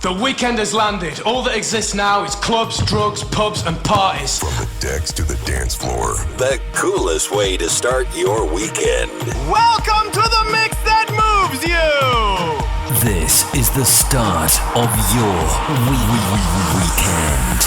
The weekend has landed. All that exists now is clubs, drugs, pubs, and parties. From the decks to the dance floor. The coolest way to start your weekend. Welcome to the mix that moves you! This is the start of your weekend.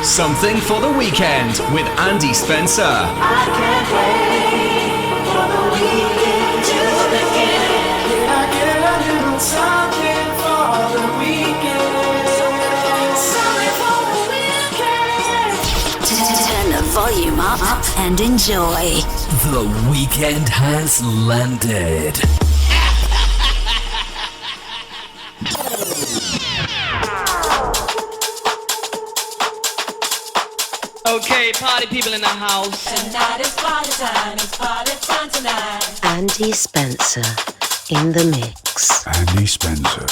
Something for the weekend with Andy Spencer. I can't wait for the weekend to begin. Can I get a little something for the weekend? Something for the weekend. Turn the volume up and enjoy. The weekend has landed. Okay, party people in the house. Tonight is party time tonight. Andy Spencer in the mix. Andy Spencer,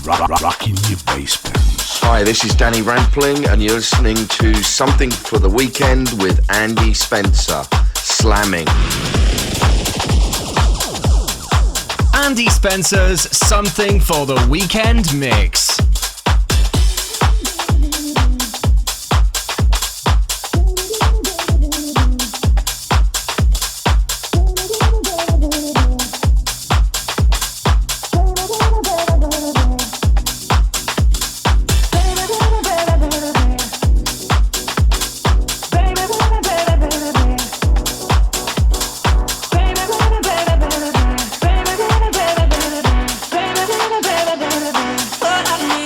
rocking your bass pins. Hi, this is Danny Rampling, and you're listening to Something for the Weekend with Andy Spencer, slamming. Andy Spencer's Something for the Weekend mix. What I need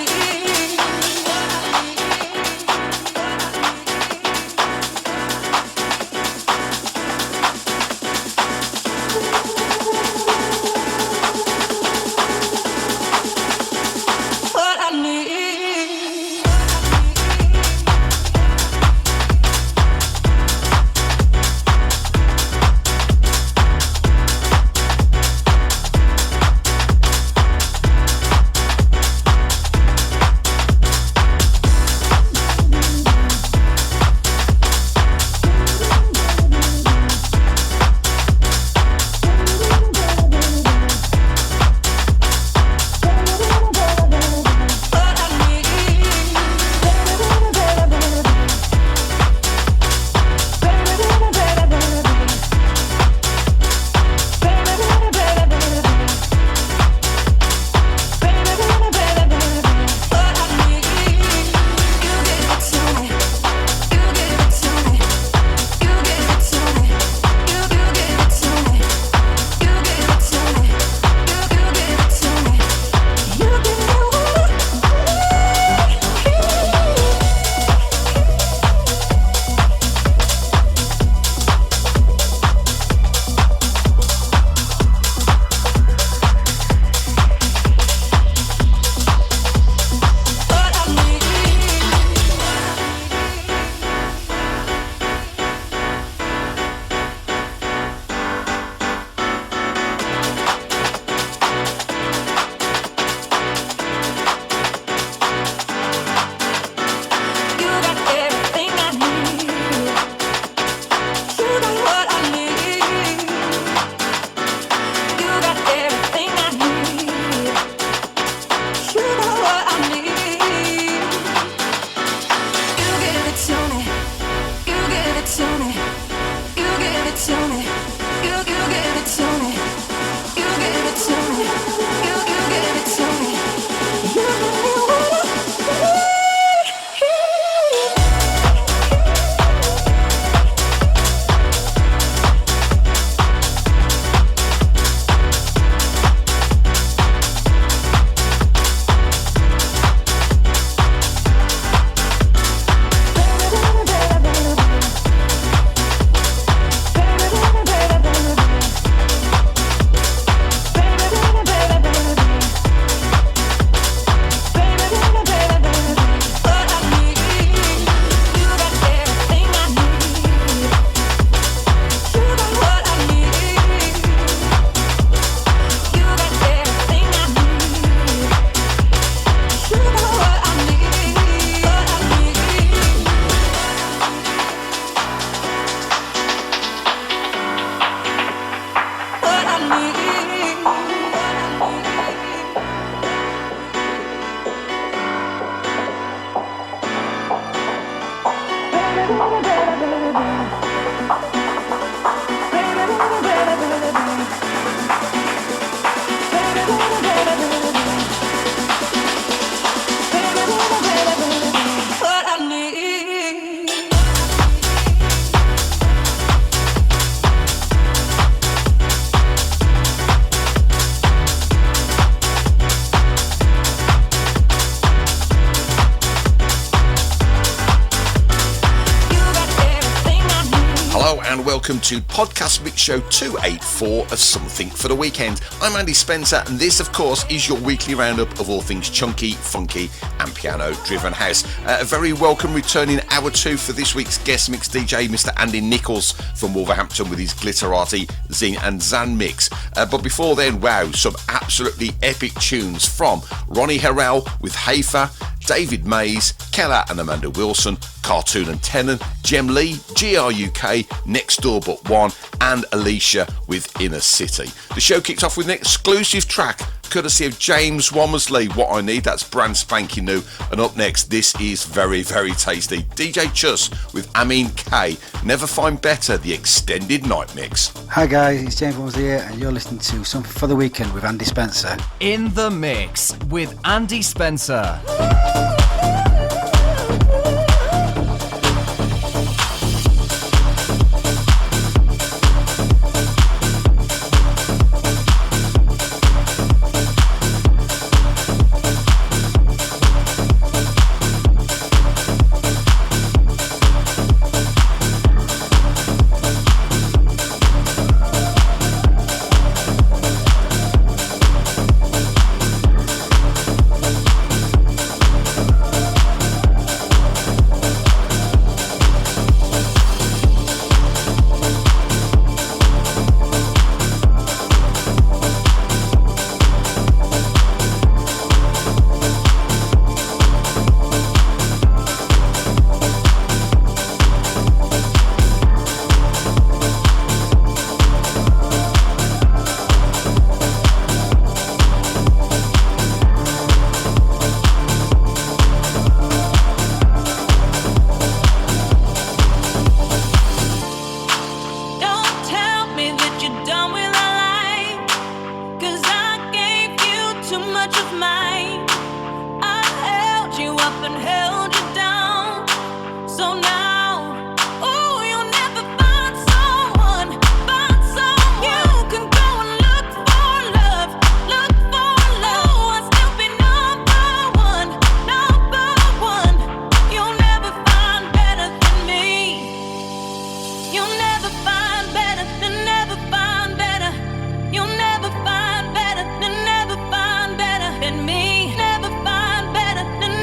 and welcome to Podcast Mix Show 284 of Something for the Weekend. I'm Andy Spencer, and this, of course, is your weekly roundup of all things chunky, funky, and piano-driven house. A very welcome returning hour 2 for this week's guest mix DJ, Mr. Andy Nicholls from Wolverhampton with his Glitterati, Zing and Zan mix. But before then, wow, some absolutely epic tunes from Ronnie Herel with Haifa, David Mays, Keller and Amanda Wilson, Cartoon and Tennan, Jem Lee, GRUK, Next Door But One, and ALISHA with Inner City. The show kicked off with an exclusive track courtesy of James Womersley, What I Need, that's brand spanking new. And up next, this is very, very tasty. DJ Chus with Amine K, Never Find Better, the extended night mix. Hi guys, it's James Womersley here, and you're listening to Something for the Weekend with Andy Spencer. In the mix with Andy Spencer.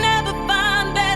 Never find better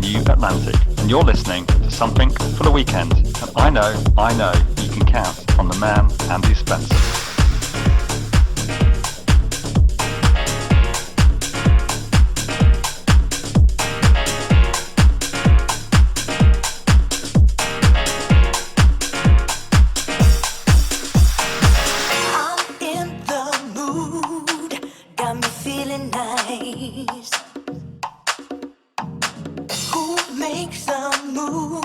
New Atlantic, and you're listening to Something for the Weekend. And I know you can count on the man, Andy Spencer. Ooh.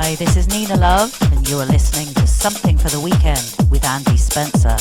Hi, this is Nina Love, and you are listening to Something for the Weekend with Andy Spencer.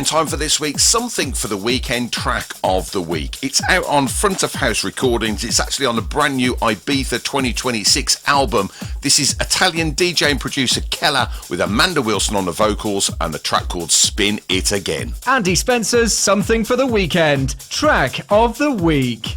time for this week's Something for the Weekend track of the week. It's out on Front of House Recordings. It's actually on a brand new Ibiza 2026 album. This is Italian DJ and producer Keller with Amanda Wilson on the vocals and the track called Spin It Again. Andy Spencer's Something for the Weekend track of the week.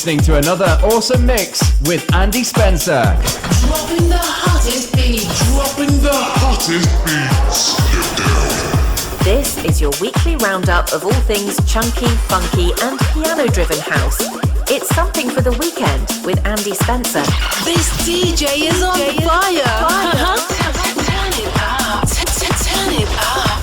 listening to another awesome mix with Andy Spencer. Dropping the hottest beats. Dropping the hottest beats. This is your weekly roundup of all things chunky, funky, and piano-driven house. It's something for the weekend with Andy Spencer. This DJ is on fire. Turn it up. Turn it up.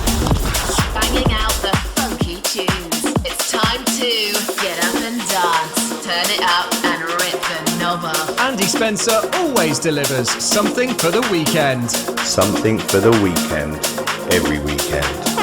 Banging out the funky tunes. It's time to get up and dance. Turn it up and rip the knob off. Andy Spencer always delivers something for the weekend. Something for the weekend, every weekend.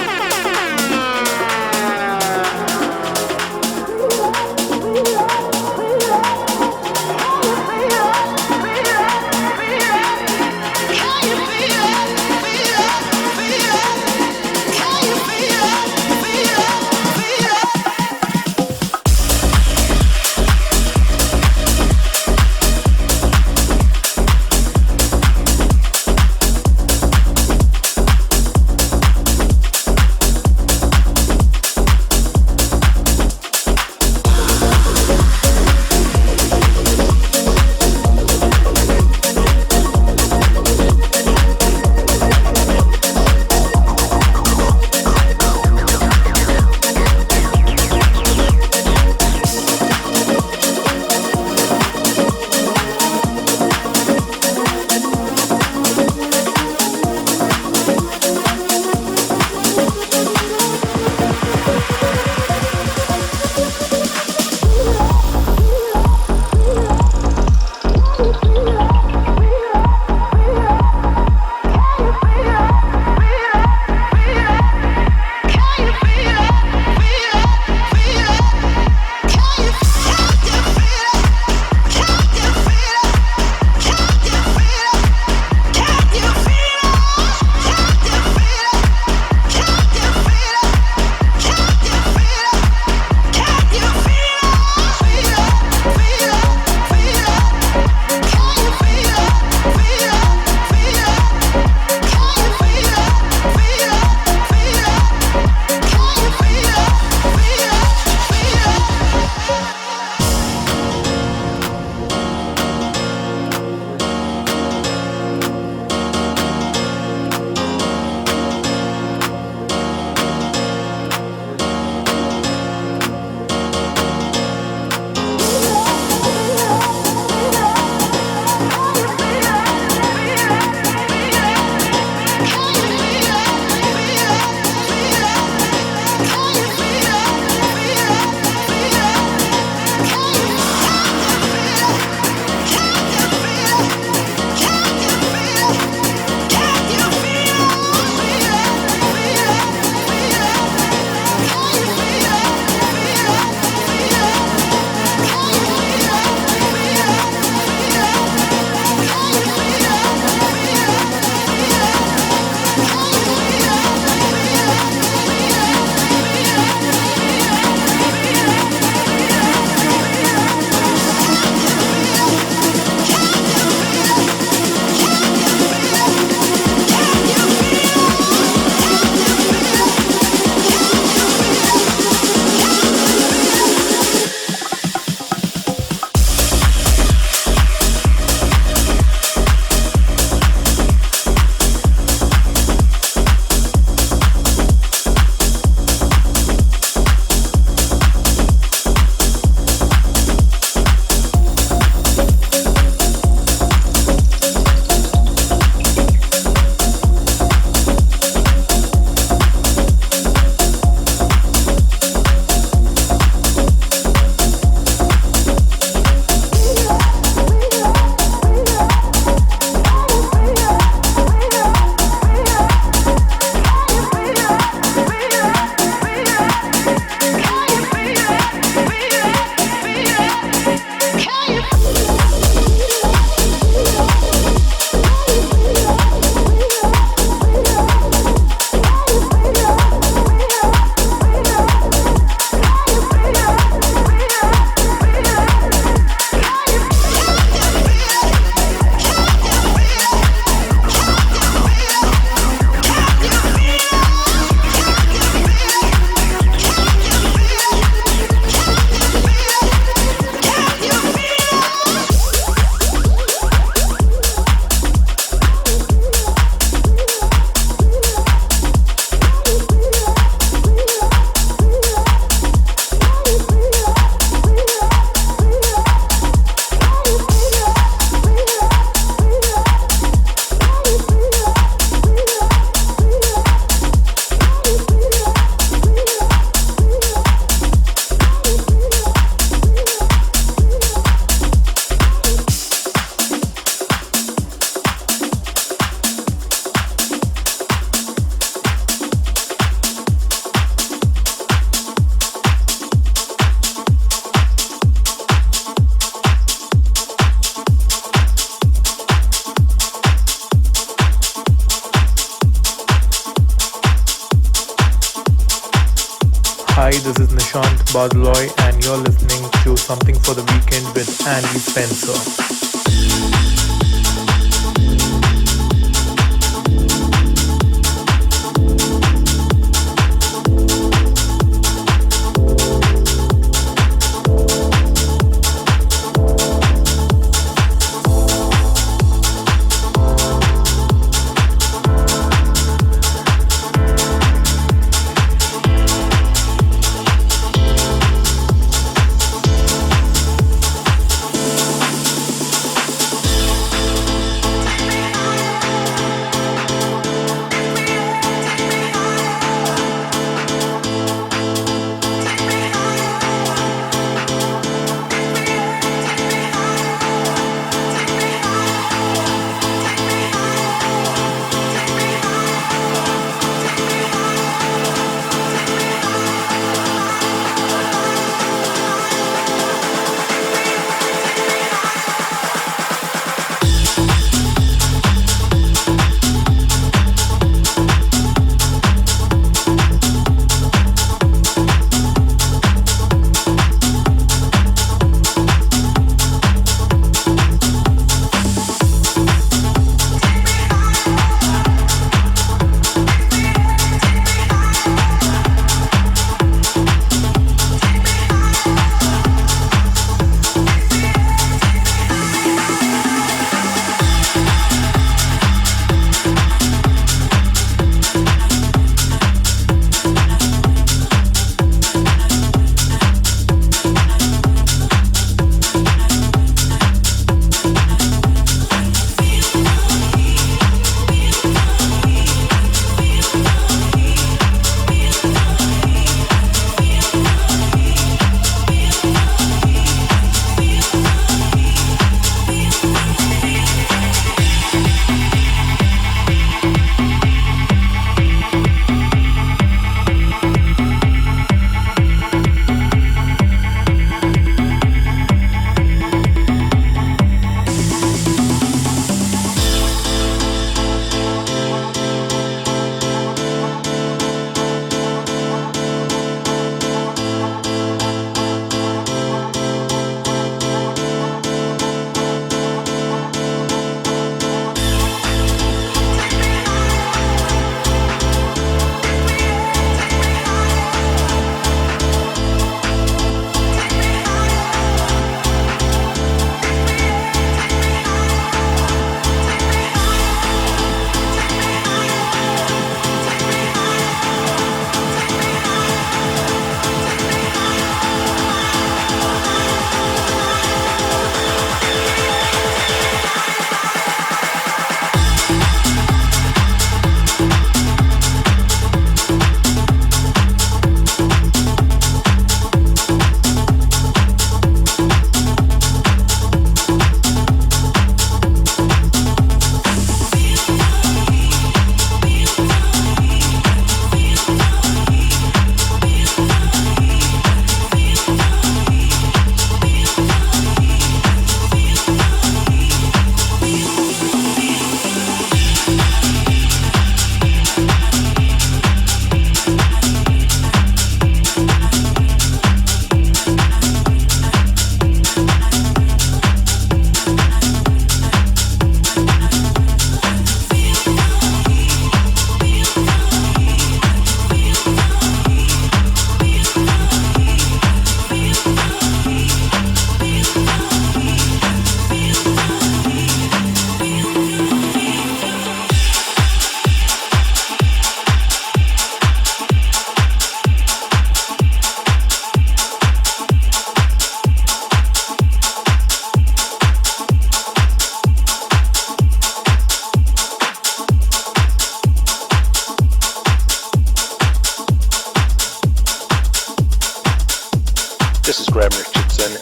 Hi, this is Nishant Badloy and you're listening to Something for the Weekend with Andy Spencer.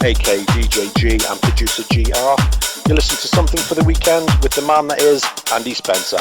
aka DJ G and producer GR. You listen to Something for the Weekend with the man that is Andy Spencer.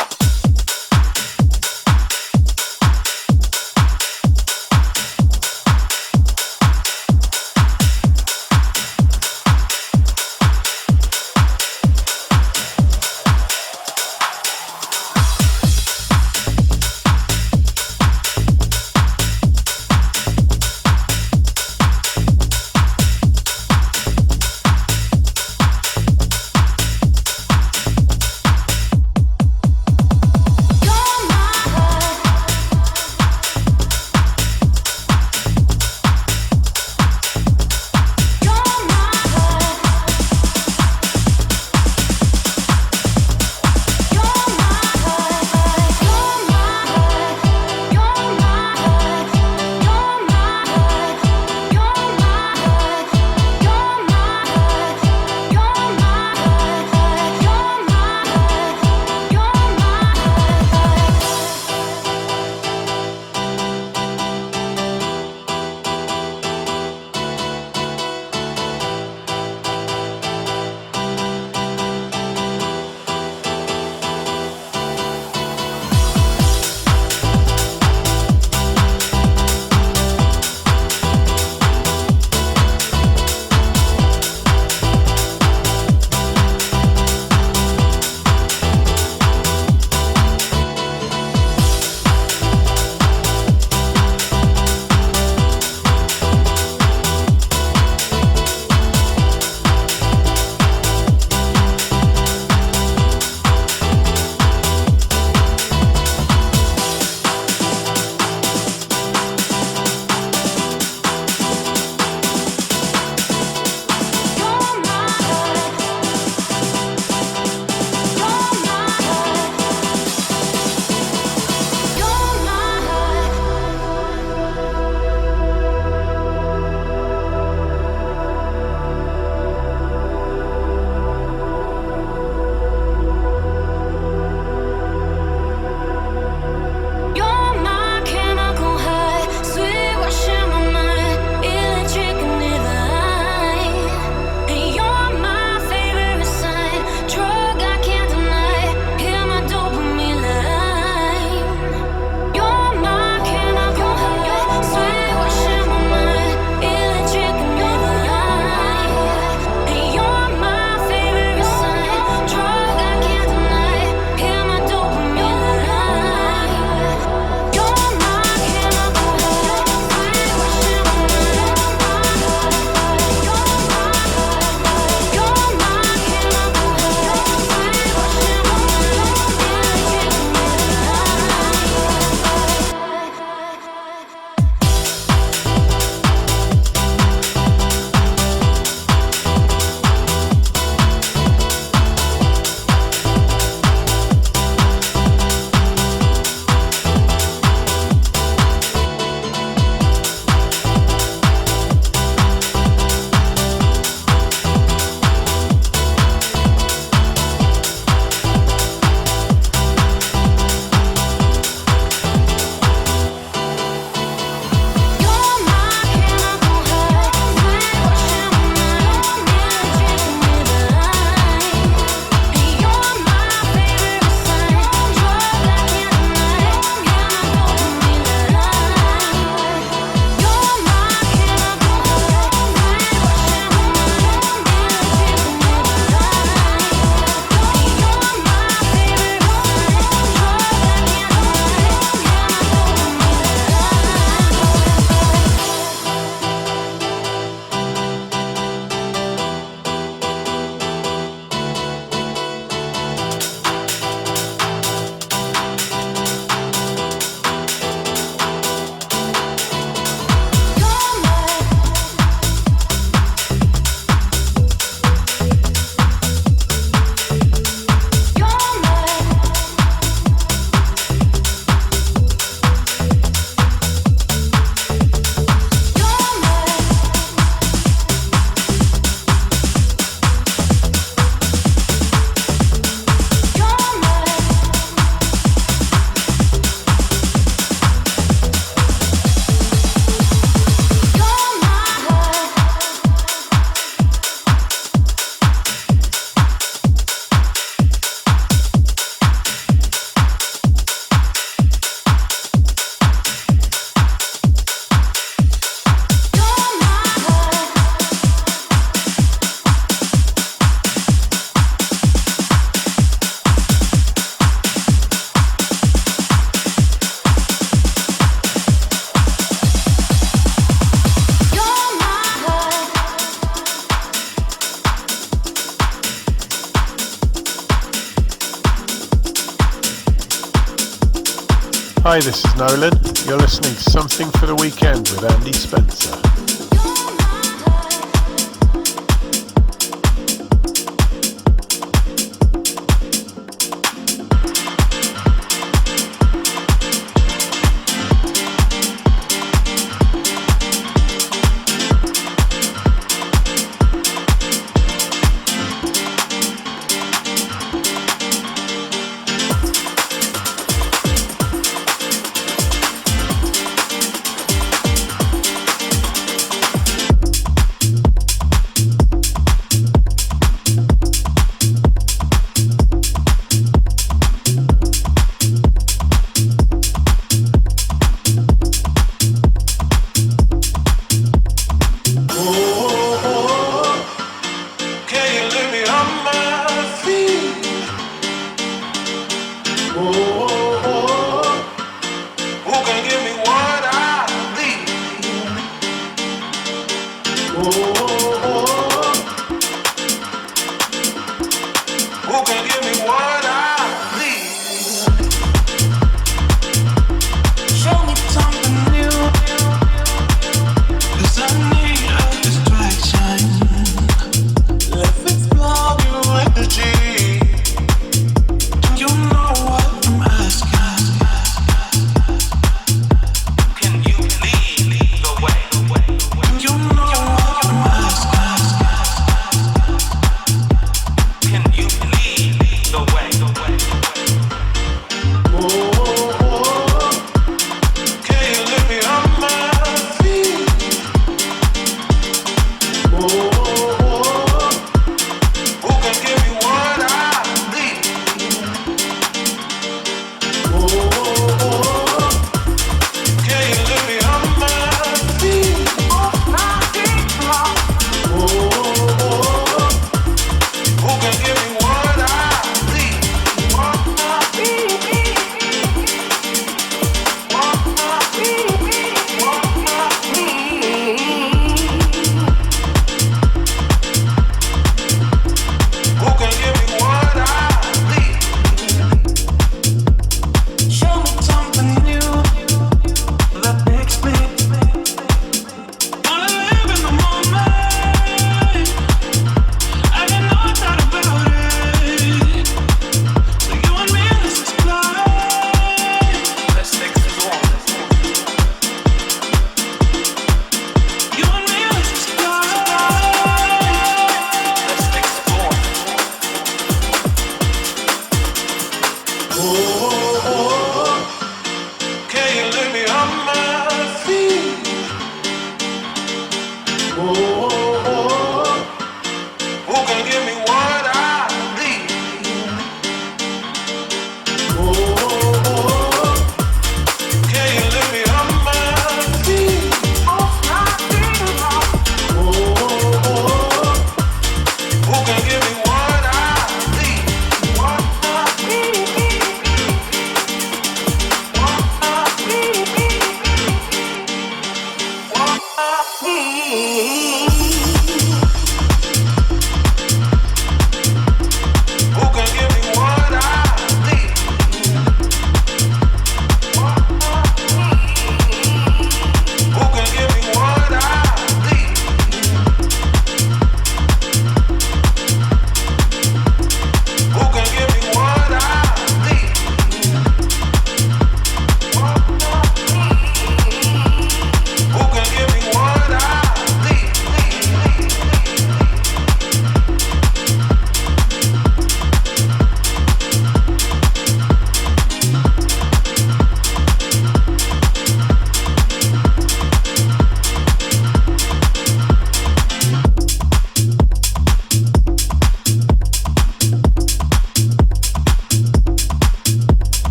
Hi, this is Nolan. You're listening to Something for the Weekend with Andy Spencer.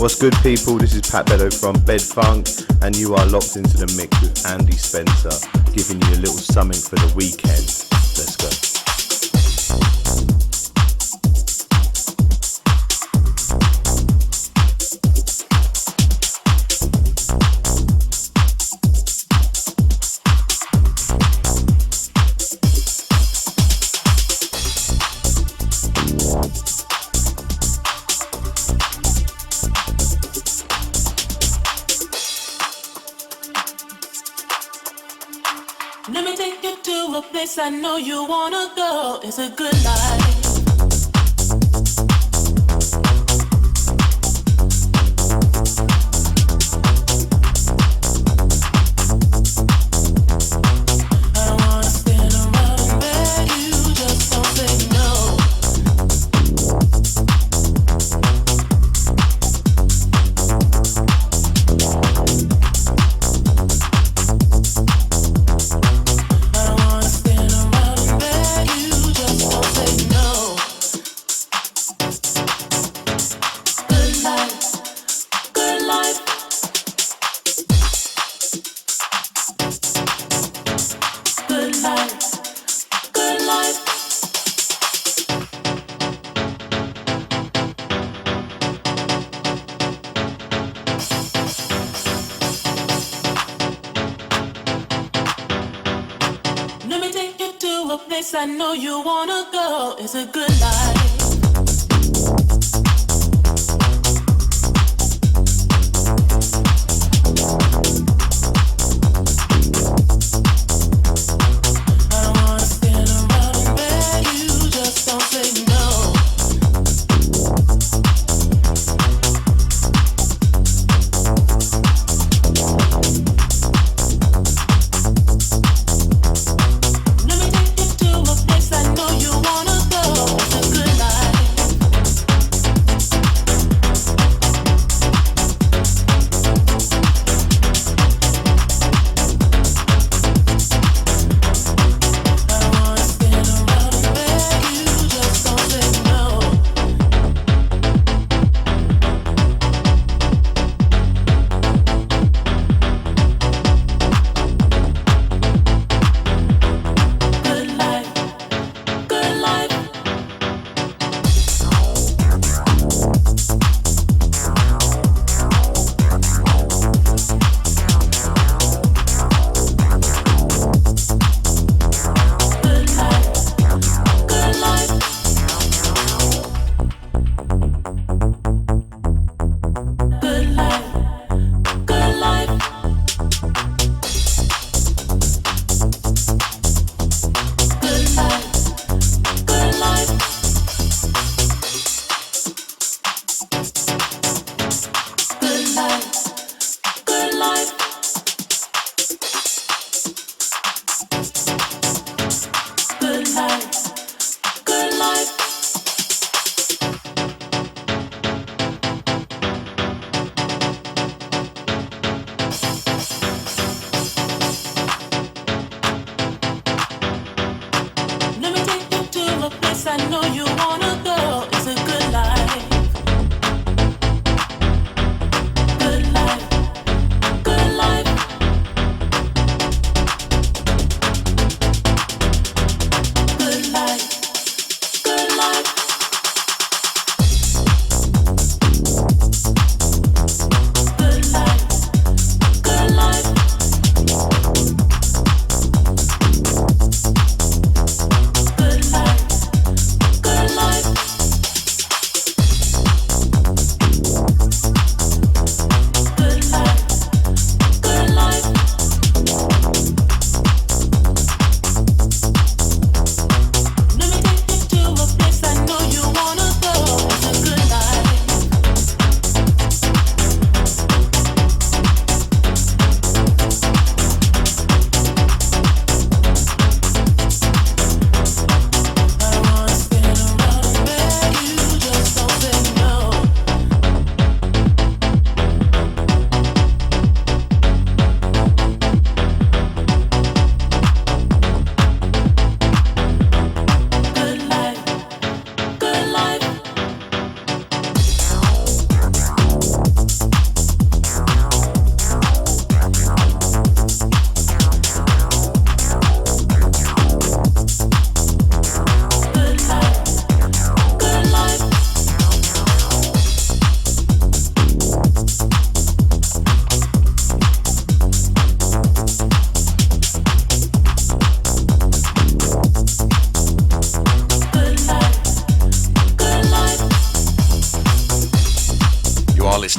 What's good, people? This is Pat Bello from Bed Funk, and you are locked into the mix with Andy Spencer, giving you a little something for the weekend. Let's go. I know you wanna go, it's a good life. I know you wanna go, it's a good life. Good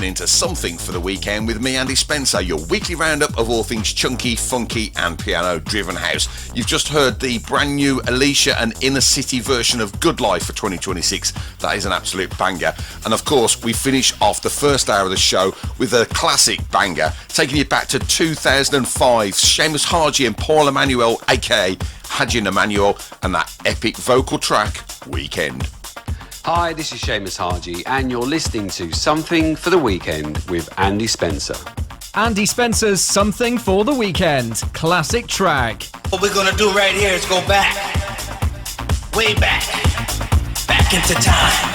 listening to Something for the Weekend with me, Andy Spencer, your weekly roundup of all things chunky, funky and piano-driven house. You've just heard the brand new ALISHA and Inner City version of Good Life for 2026. That is an absolute banger. And of course, we finish off the first hour of the show with a classic banger, taking you back to 2005. Seamus Haji and Paul Emanuel, aka Haji and Emanuel, and that epic vocal track, Weekend. Hi, this is Seamus Haji, and you're listening to Something for the Weekend with Andy Spencer. Andy Spencer's Something for the Weekend, classic track. What we're gonna do right here is go back, way back into time.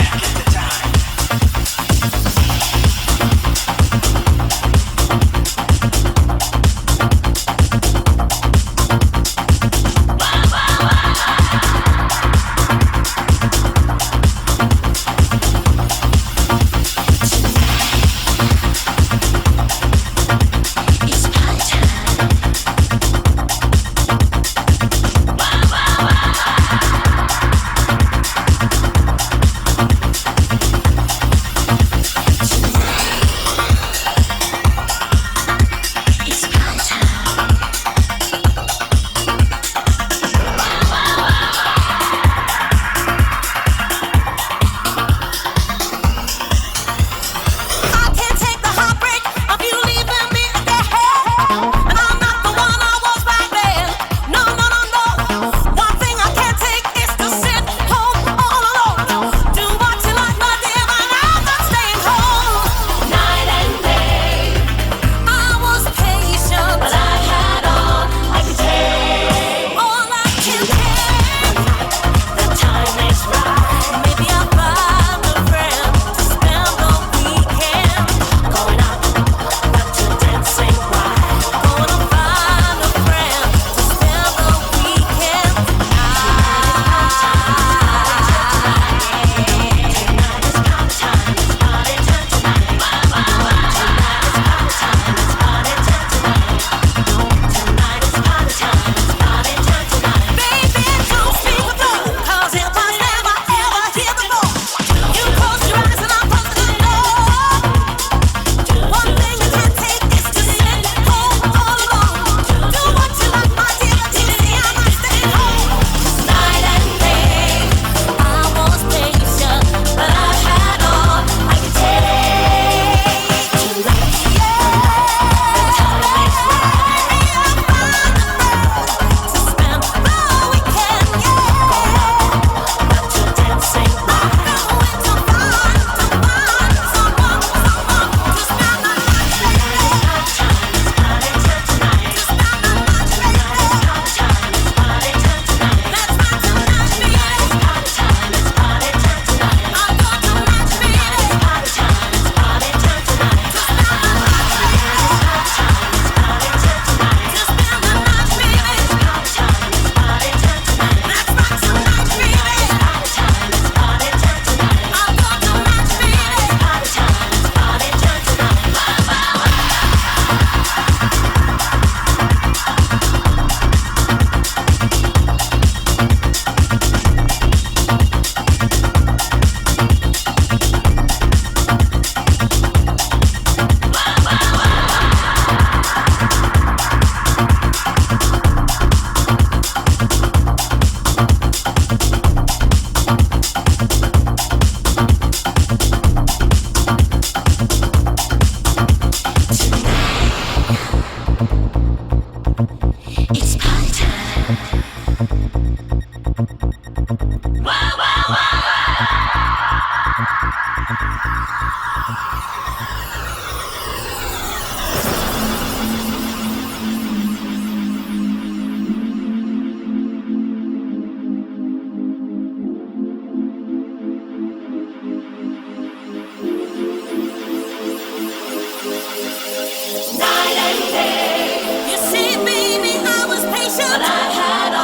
But I had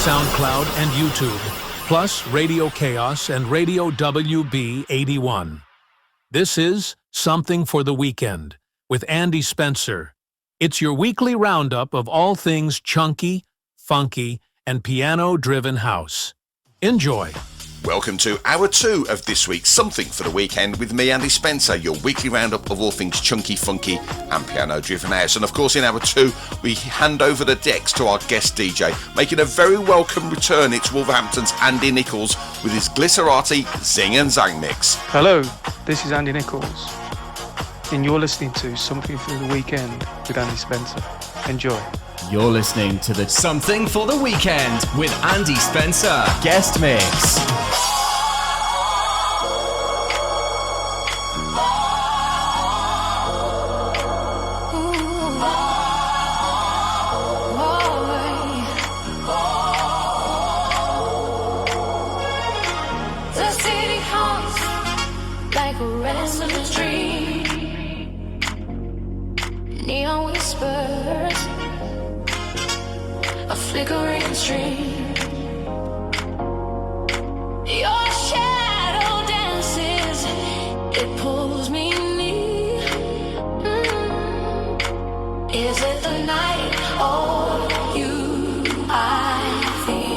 SoundCloud and YouTube, plus Radio Chaos and Radio WB 81. This is Something for the Weekend with Andy Spencer. It's your weekly roundup of all things chunky, funky, and piano-driven house. Enjoy. Welcome to Hour 2 of this week's Something for the Weekend with me, Andy Spencer, your weekly roundup of all things chunky, funky and piano-driven house. And of course in Hour 2 we hand over the decks to our guest DJ. Making a very welcome return, it's Wolverhampton's Andy Nicholls with his Glisserati Zing and Zang mix. Hello, this is Andy Nicholls, and you're listening to Something for the Weekend with Andy Spencer. Enjoy. You're listening to the Something for the Weekend with Andy Spencer guest mix. The city haunts like a restless dream. Neon whispers, a flickering stream. Your shadow dances, it pulls me near. Is it the night or you I fear?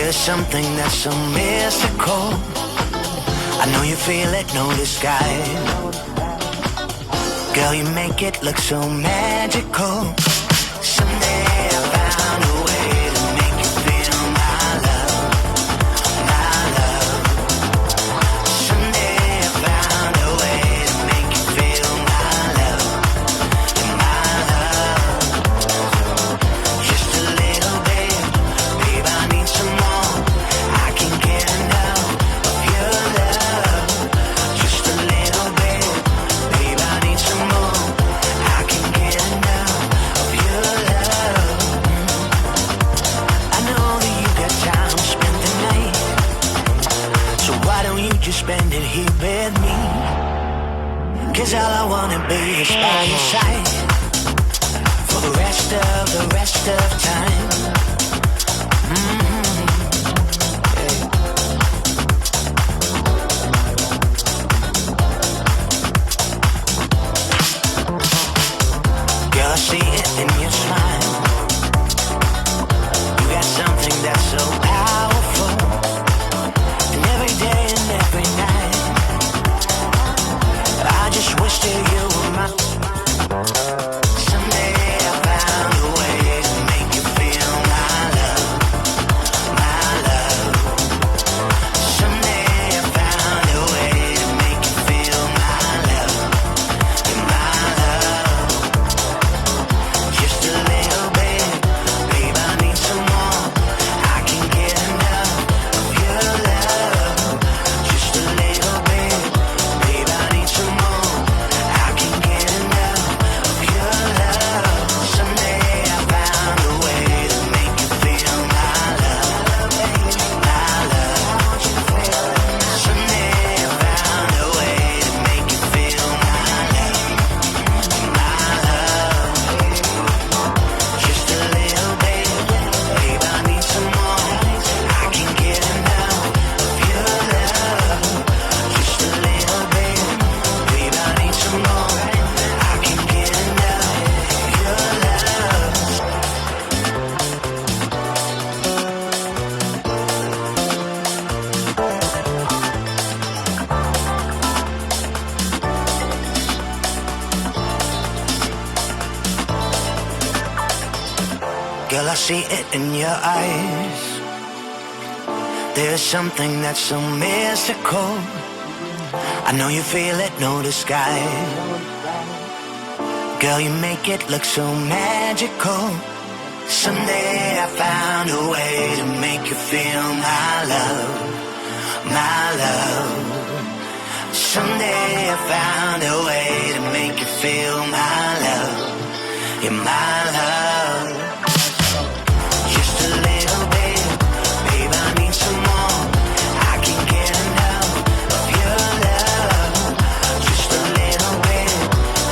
Something that's so mystical. I know you feel it, no disguise. Girl, you make it look so magical. Someday I found a way to make you feel my love, my love. Someday I found a way to make you feel my love, my love. Just a little bit, babe, I need some more. Spend it here with me, 'cause all I wanna be is by your side for the rest of time. Girl, I see it in your eyes. There's something that's so mystical. I know you feel it, no disguise. Girl, you make it look so magical. Someday I found a way to make you feel my love, my love. Someday I found a way to make you feel my love, you're my love. Just a little bit, babe, I need some more. I can't get enough of your love. Just a little bit,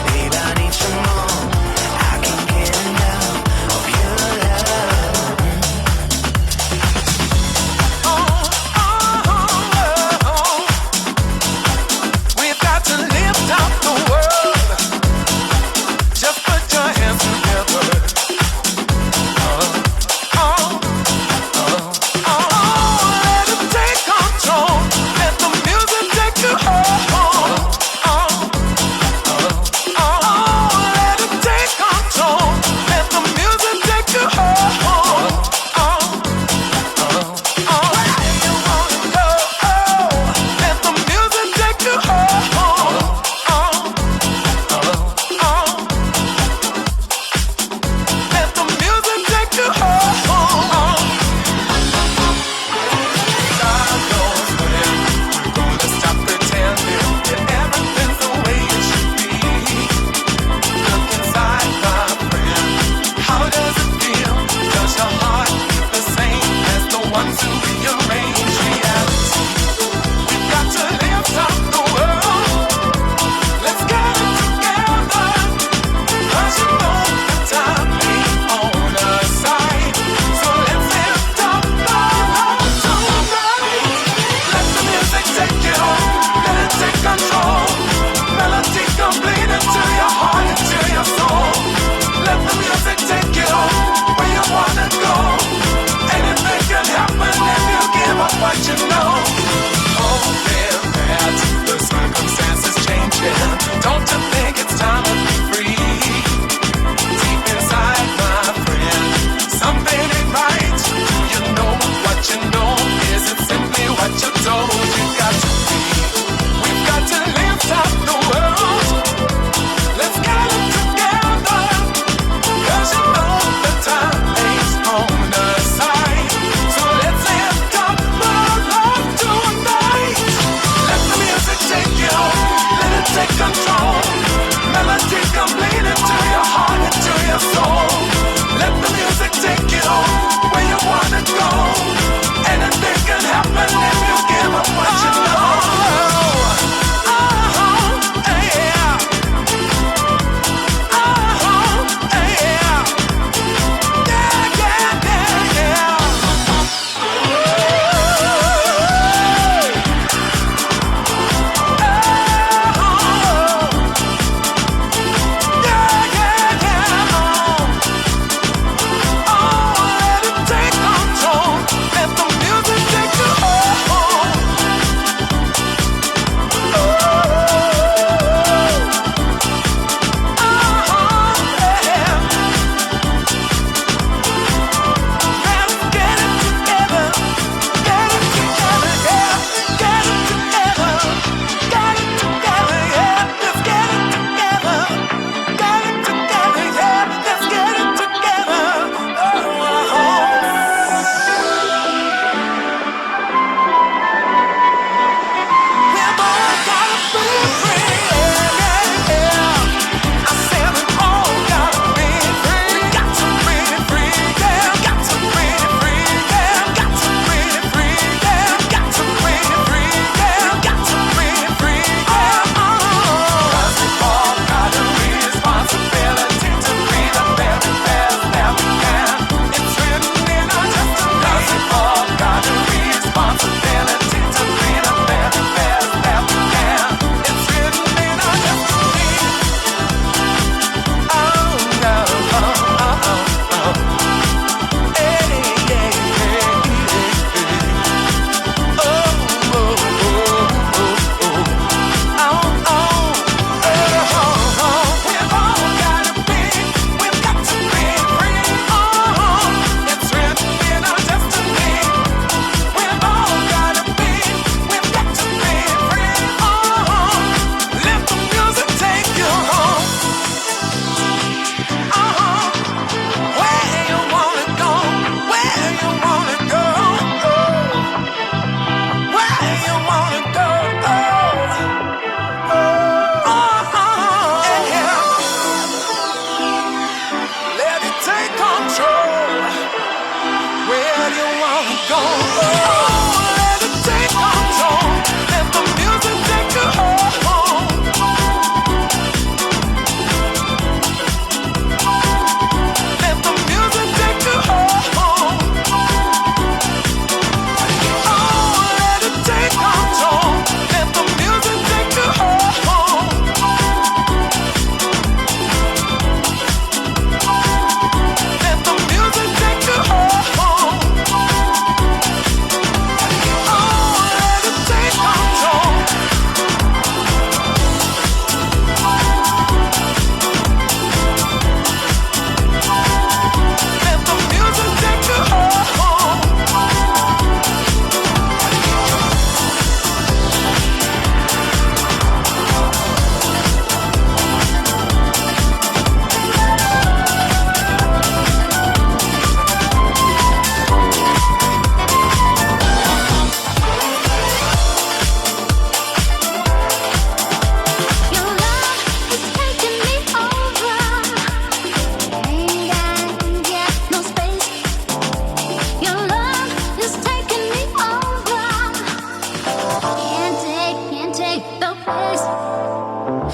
babe, I need some more. I can't get enough of your love. We've got to lift up the world. Just put your hands together. Let it take control. Let the music take you home. Let it take control. Let the music take you home. Where you wanna go? Let the music take you home. Let the music take you home. God knows when we're gonna stop pretending that everything's the way it should be. Look inside, my friend. How does it feel? Does your heart beat the same as the ones who rearrange reality? We've got to lift up the world. Let's get it together. 'Cause you know the time ain't on our side. So let's lift up our love tonight. Let the music take you home. Let it take control. Melody complete into your heart, into your soul. Let the music take you home where you wanna go. Anything can happen if you give up what you know. Oh, there, that the circumstances changing. Don't you think it's time to be free? Deep inside, my friend, something ain't right. Do you know what you know? Is it simply what you're told? You got to be. We've got to lift up the world. Let's get it together. 'Cause you know the time ain't on our side. So let's lift up our love tonight. Let the music take you home. Let it take control. Melody complete into your heart, into your soul. Let the music take you home where you wanna go. Anything can happen if you give up what you know. Yeah.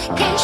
Can't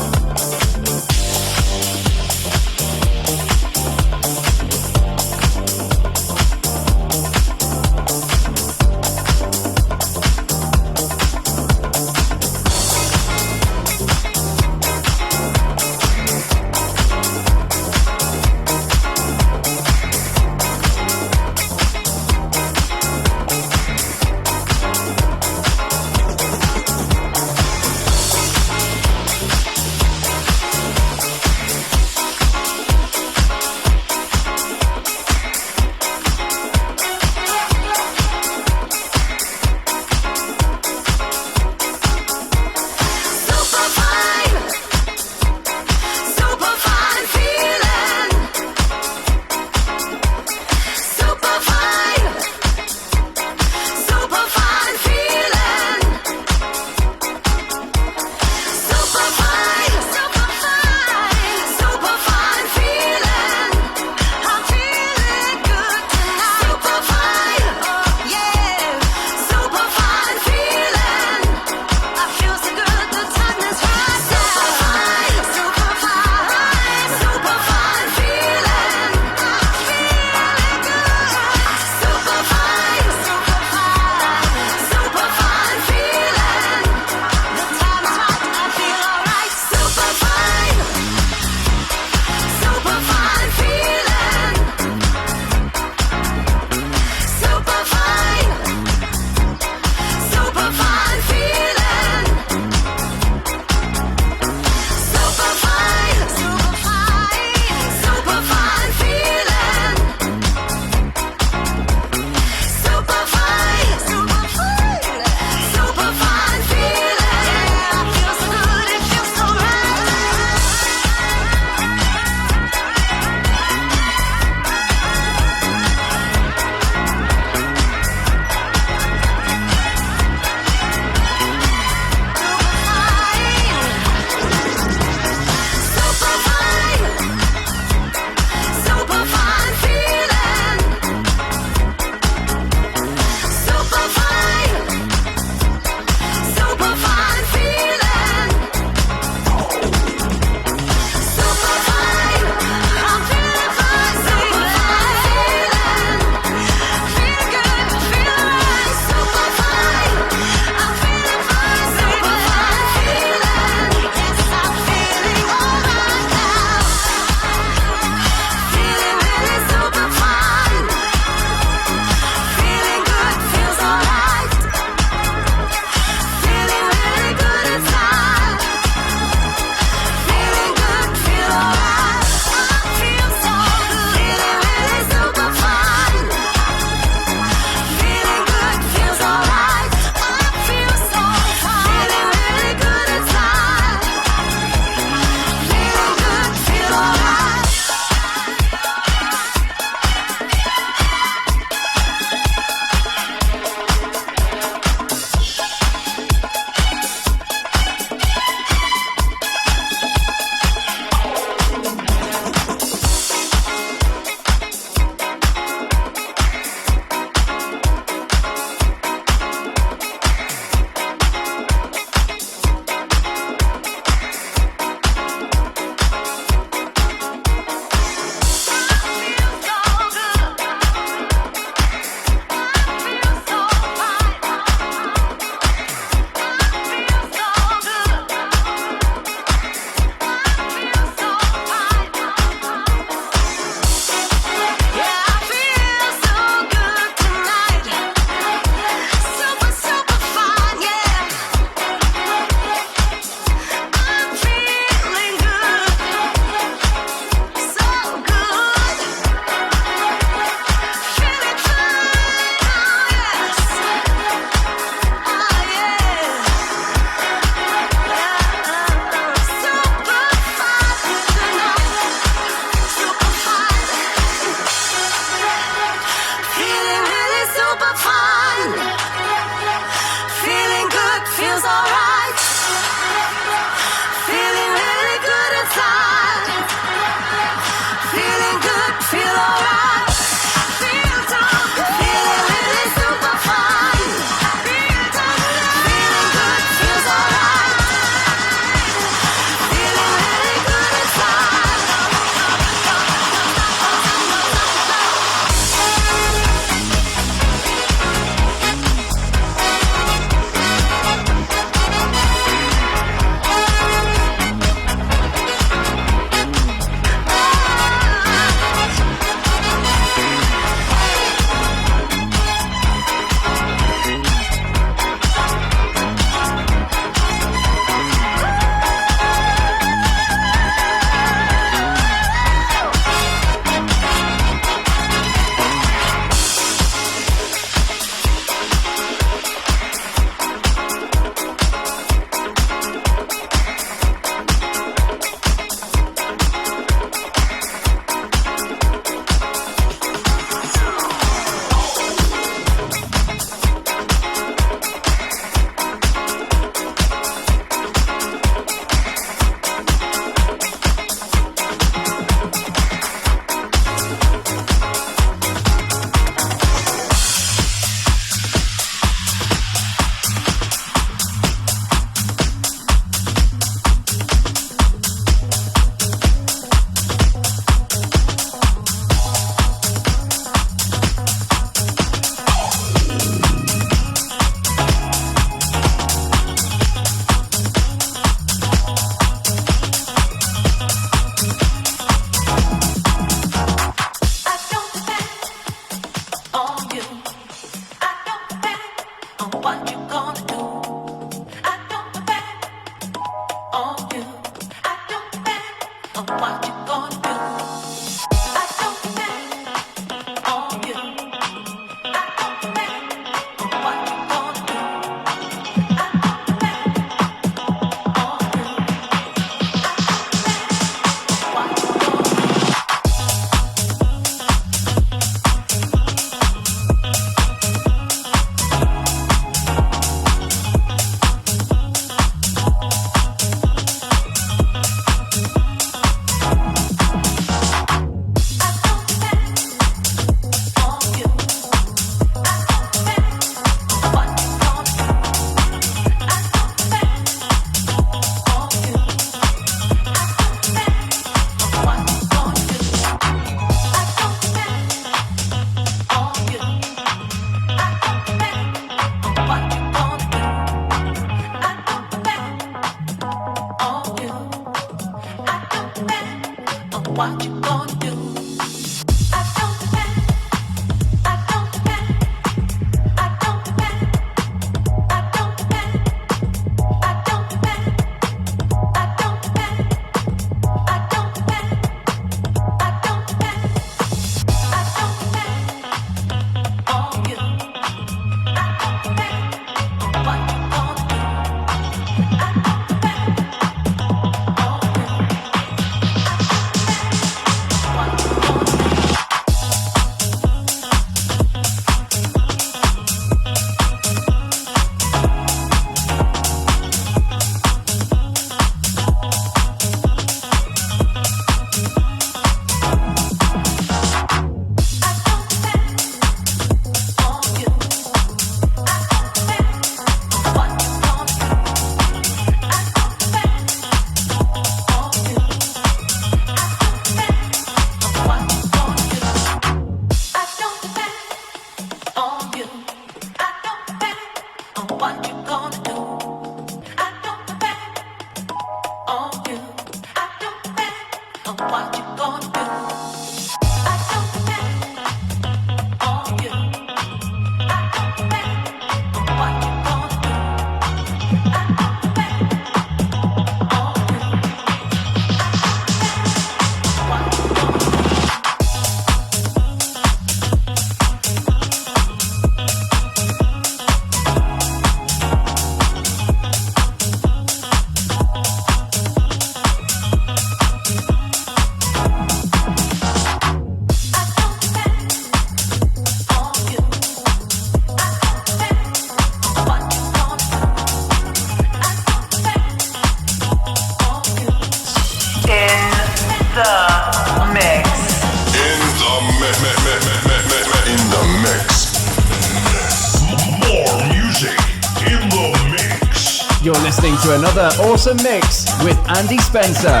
You're listening to another awesome mix with Andy Spencer.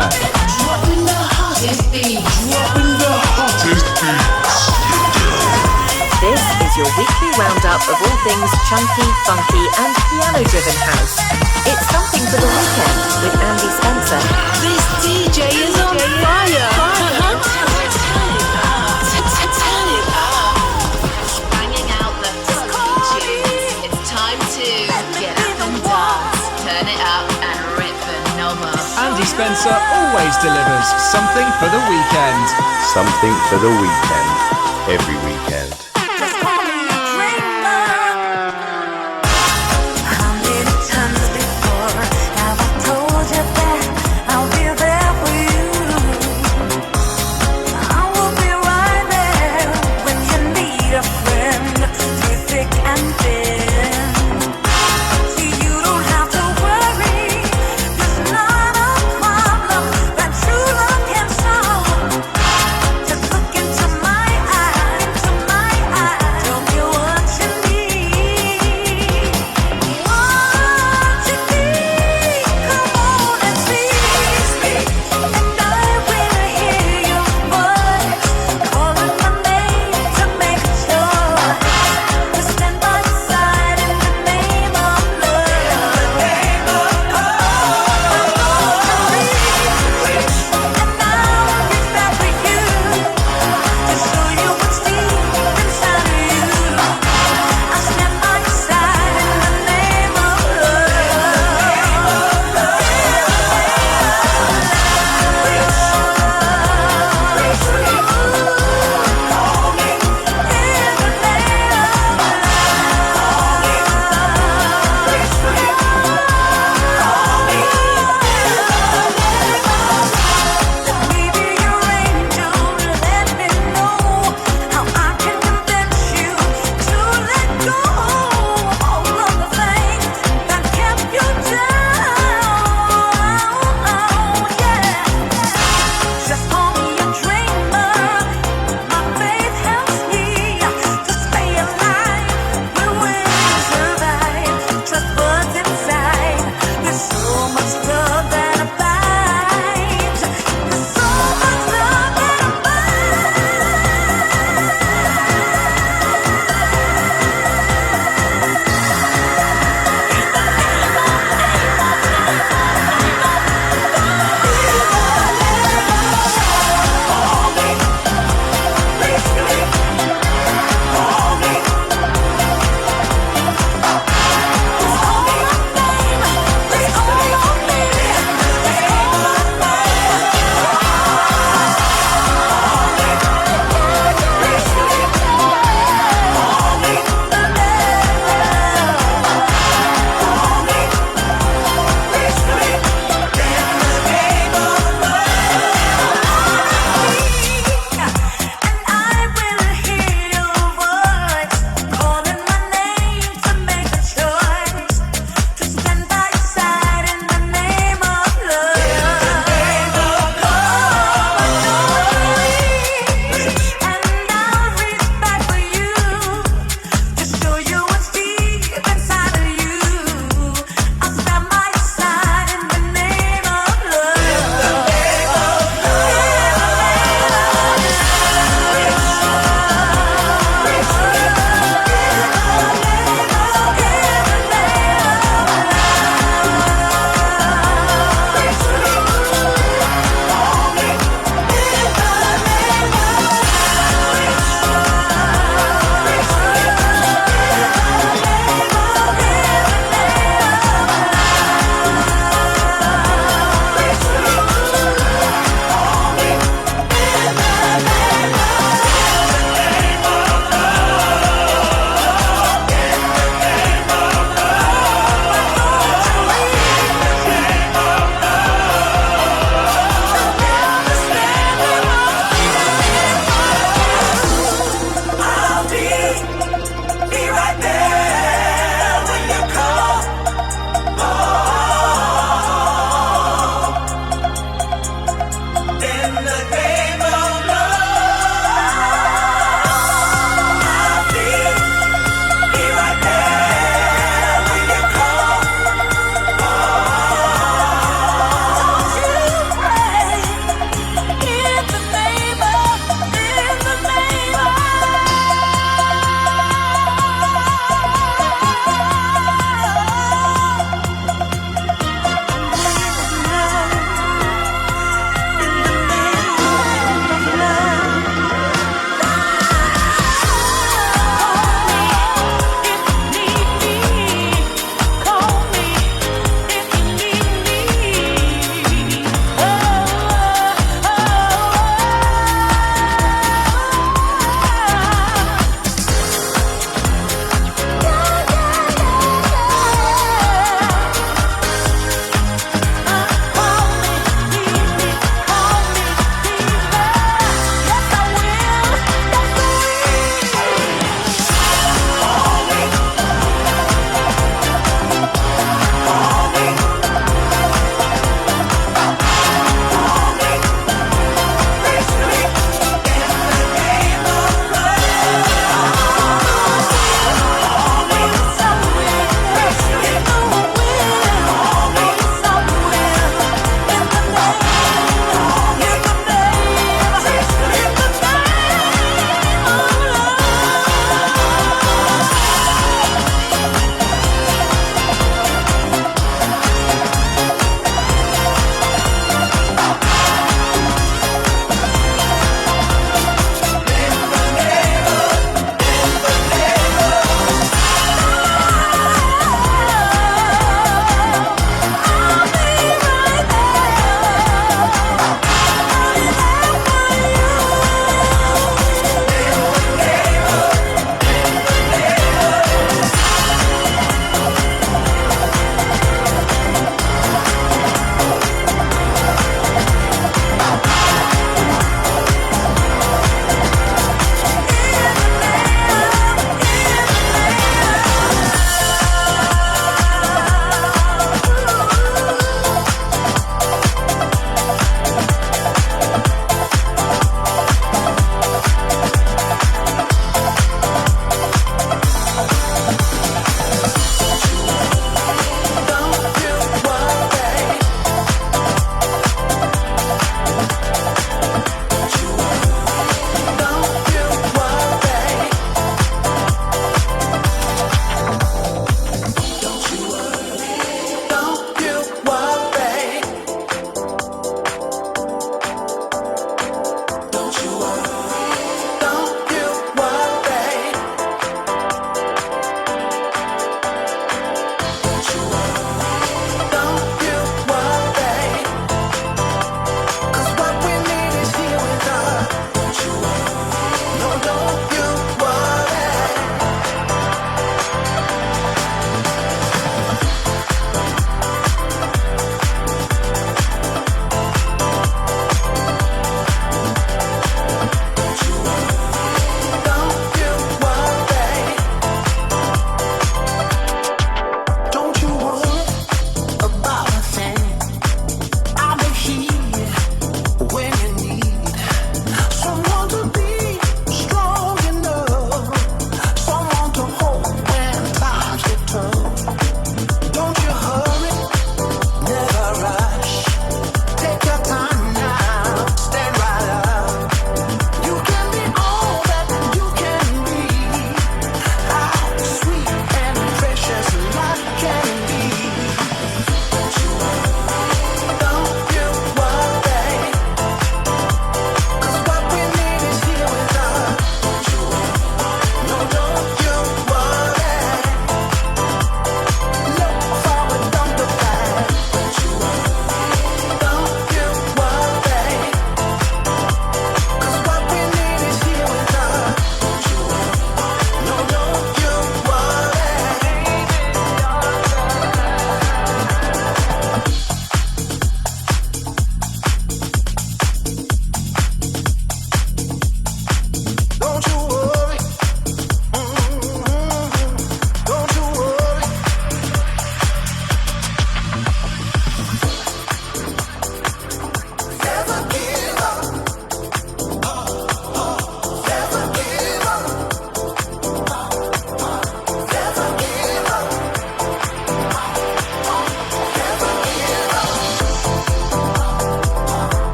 Dropping the hottest beats. Dropping the hottest beats. This is your weekly roundup of all things chunky, funky, and piano-driven house. It's something for the weekend with Andy Spencer. This DJ is on fire. Turn it up. Banging out the funky tunes. It's time to get up and dance. Turn it up and rip the knob off. Andy Spencer always delivers something for the weekend. Something for the weekend. Every weekend.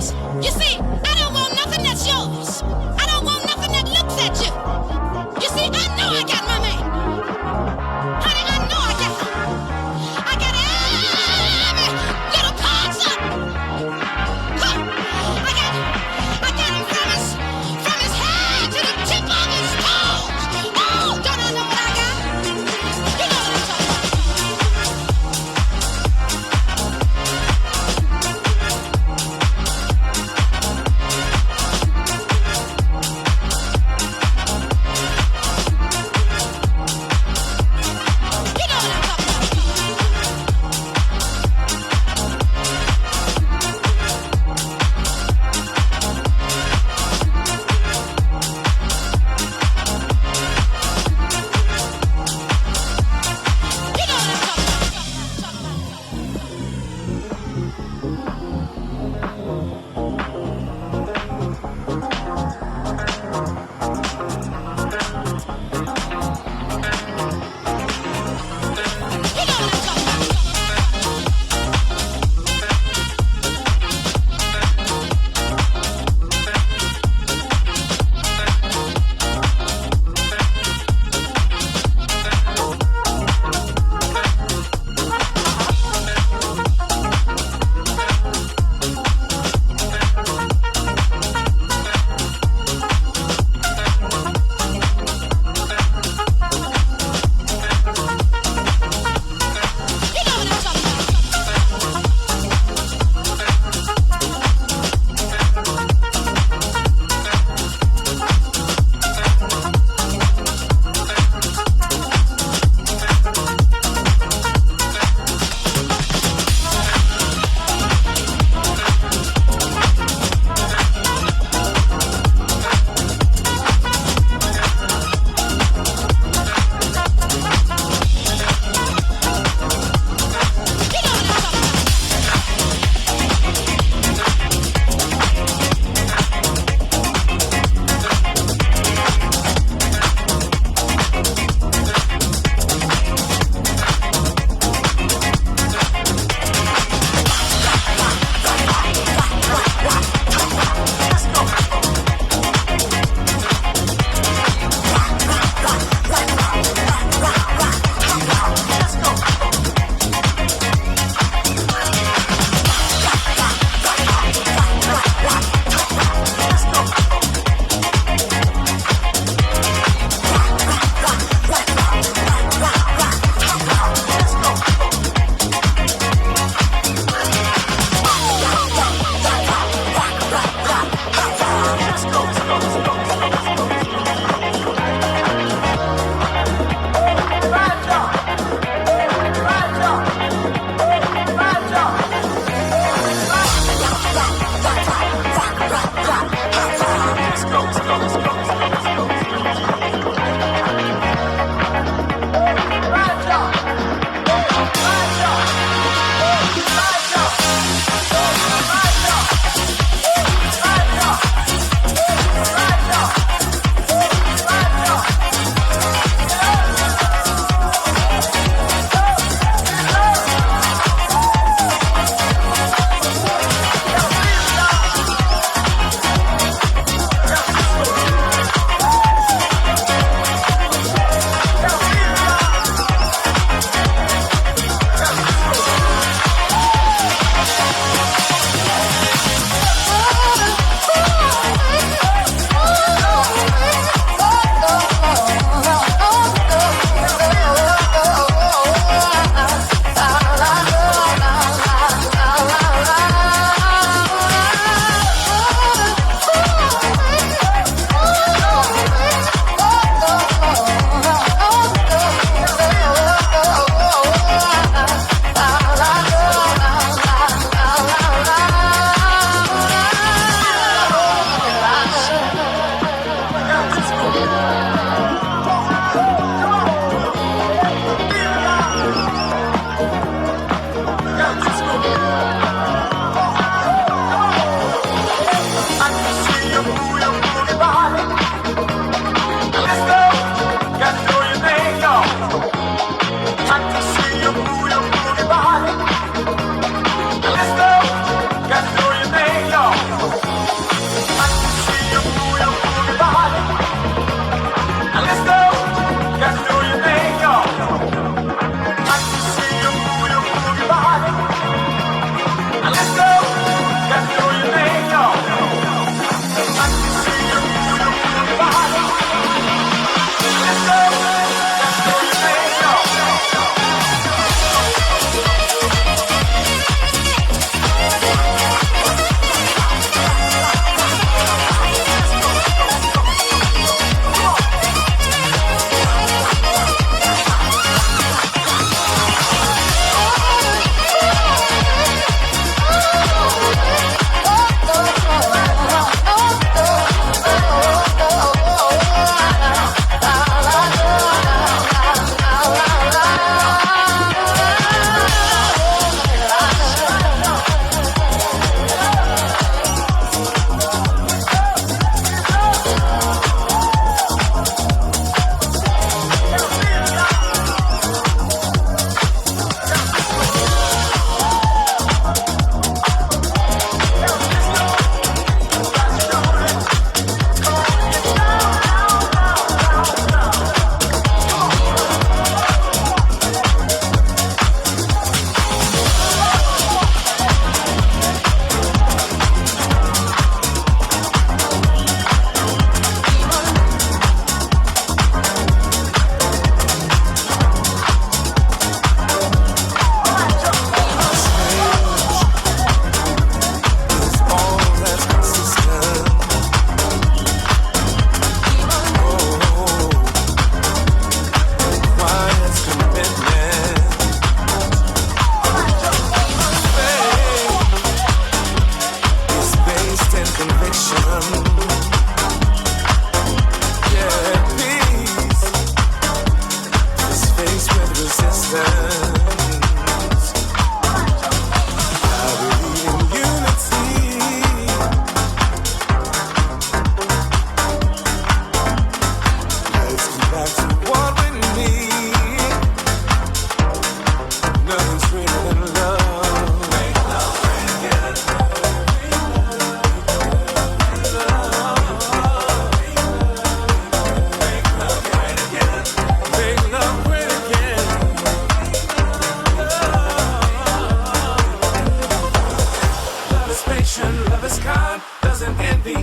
yours. You see, I don't want nothing that's yours. I don't want nothing that looks at you. You see, I know I got my man. Honey, I know I got him. I got every little parts up. Look, I got him from his head to the tip of his toes. Oh, don't I know what I got? You know what I'm talking about.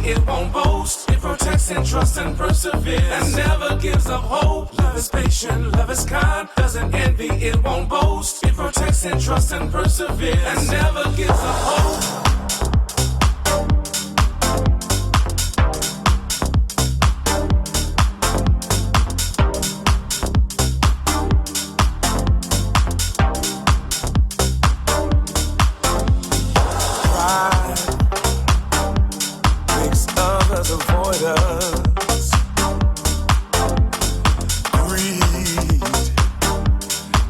it won't boast. It protects and trusts and perseveres and never gives up hope. Love is patient, love is kind, doesn't envy, it won't boast. It protects and trusts and perseveres and never gives up hope. Avoid us. Greed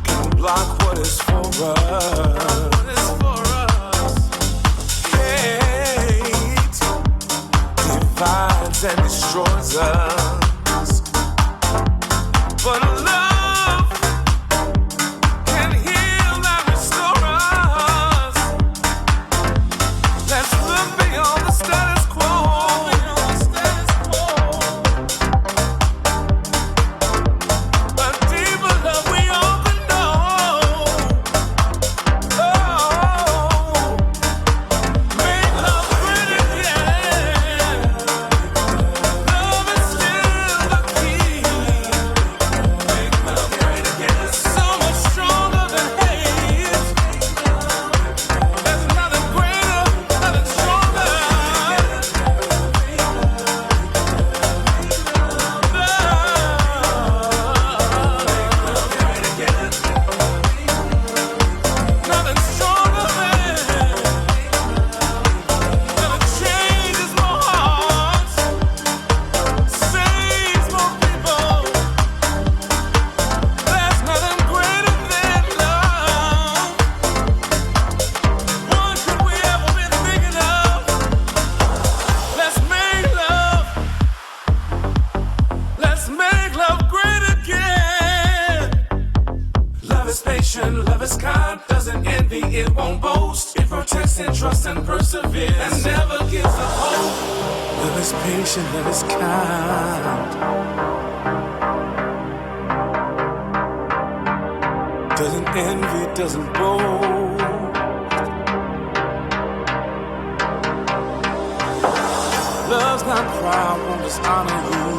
can block what is for us. Hate divides and destroys us. But love can heal and restore us. Let's look beyond the status quo. Love is kind, doesn't envy, it won't boast. It protects and trusts and perseveres and never gives up hope. Love is patient, love is kind, doesn't envy, doesn't boast. Love's not proud, won't dishonor you.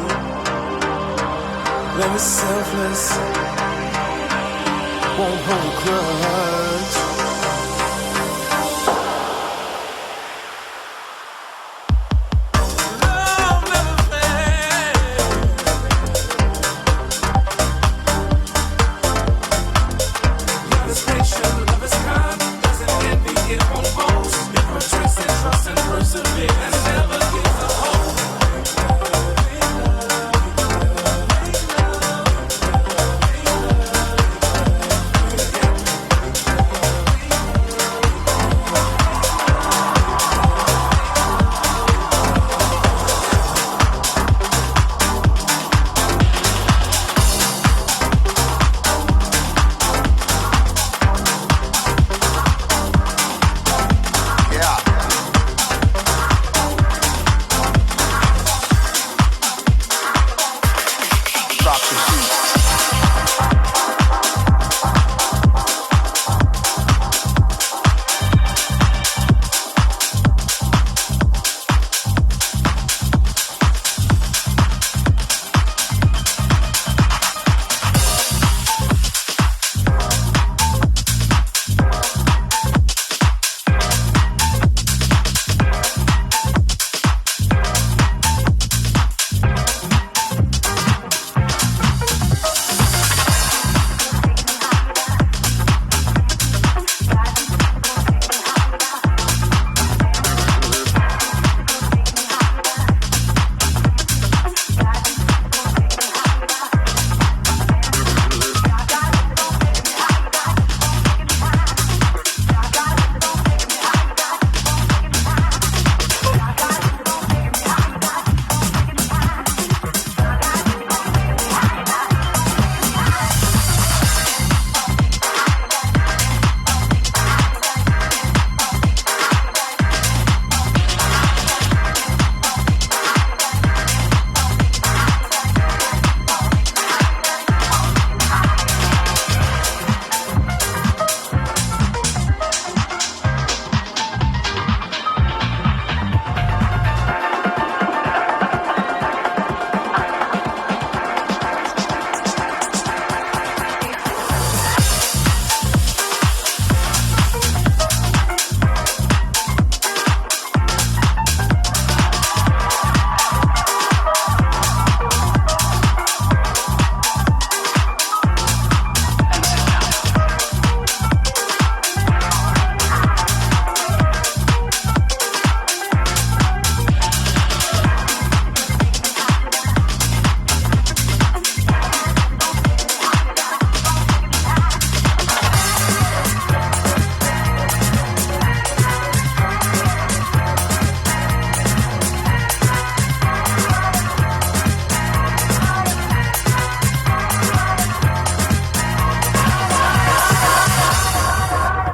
Love is selfless, won't hold a grudge. Love never fails. Love is patient, love is kind, doesn't envy, it won't boast. It protects and trusts and perseveres and never gives up hope.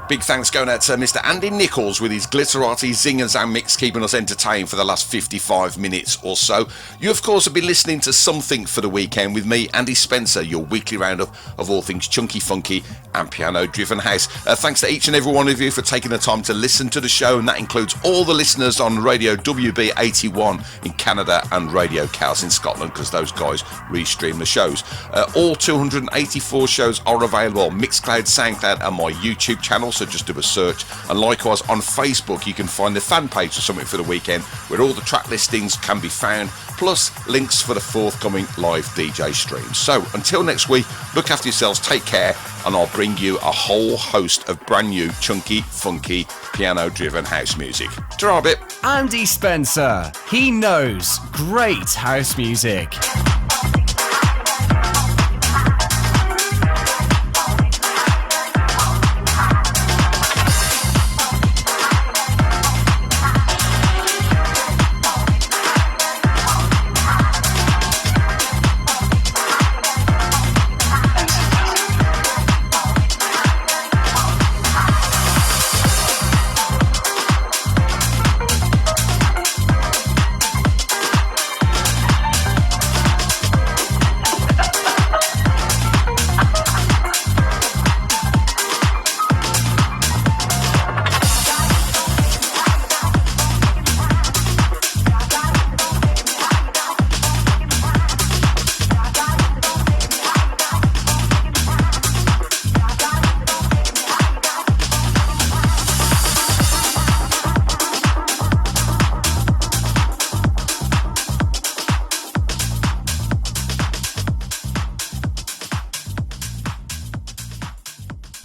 Big thanks going out to Mr. Andy Nicholls with his glitterati zingers and mix, keeping us entertained for the last 55 minutes or so. You, of course, have been listening to Something for the Weekend with me, Andy Spencer, your weekly roundup of all things chunky, funky and piano-driven house. Thanks to each and every one of you for taking the time to listen to the show, and that includes all the listeners on Radio WB 81 in Canada and Radio Chaos in Scotland, because those guys restream the shows. All 284 shows are available on Mixcloud, SoundCloud and my YouTube channel, so just do a search. And likewise on Facebook you can find the fan page for Something for the Weekend, where all the track listings can be found, plus links for the forthcoming live DJ streams. So until next week, look after yourselves, take care, and I'll bring you a whole host of brand new chunky, funky, piano-driven house music. Ta-ra bit. Andy Spencer, he knows great house music.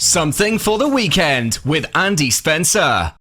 Something for the Weekend with Andy Spencer.